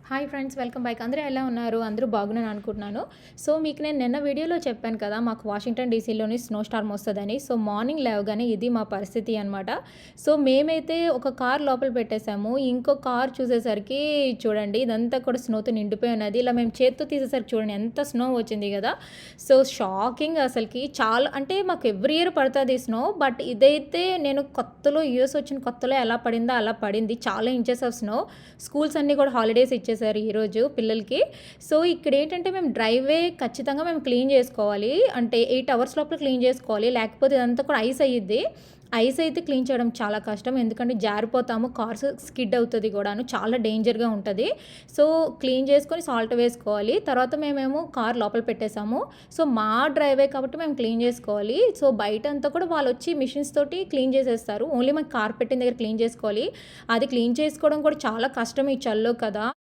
Hi friends, welcome back. అందరూ ఎలా ఉన్నారు? అందరూ బాగున్నాను అనుకుంటున్నాను. సో, మీకు నేను నిన్న వీడియోలో చెప్పాను కదా! మాకు వాషింగ్టన్ డీసీలోని స్నో స్టార్మ్ వస్తదని. సో, మార్నింగ్ లేవగానే ఇది మా పరిస్థితి అనమాట. సో, మేమైతే ఒక కార్ లోపల పెట్టేసాము. ఇంకో కార్ చూసేసరికి చూడండి ఇదంతా కూడా స్నోతో నిండిపోయి ఉన్నది. ఇలా మేము చేత్తో తీసేసరికి చూడండి ఎంత స్నో వచ్చింది కదా! సో, షాకింగ్ అసలకి. చాలా అంటే మాకు ఎవ్రీ ఇయర్ పడతది స్నో. బట్ ఇదైతే నేను కొత్తలో యూఎస్ వచ్చిన కొత్తలో ఎలా పడిందో అలా పడింది. చాలా ఇంచెస్ ఆఫ్ స్నో. స్కూల్స్ అన్నీ కూడా హాలిడేస్ ఇచ్చేసారు ఈరోజు పిల్లలకి. సో, ఇక్కడేంటంటే మేము డ్రైవే ఖచ్చితంగా మేము క్లీన్ చేసుకోవాలి. అంటే 8 అవర్స్ లోపల క్లీన్ చేసుకోవాలి. లేకపోతే ఇదంతా కూడా ఐస్ అయ్యిద్ది. ఐస్ అయితే క్లీన్ చేయడం చాలా కష్టం. ఎందుకంటే జారిపోతాము. కార్స్ స్కిడ్ అవుతది గూడాను. చాలా డేంజర్‌గా ఉంటది. సో, క్లీన్ చేసుకొని సాల్ట్ వేసుకోవాలి. తర్వాత మేమేమో కార్ లోపల పెట్టేసాము. సో, మా డ్రైవే కాబట్టి మేము క్లీన్ చేసుకోవాలి. సో, బయటంతా కూడా వాళ్ళొచ్చి మిషన్స్ తోటి క్లీన్ చేసేస్తారు. ఓన్లీ మాకు కార్ పెట్టిన దగ్గర క్లీన్ చేసుకోవాలి. అది క్లీన్ చేసుకోవడం కూడా చాలా కష్టం ఈ చలిలో కదా!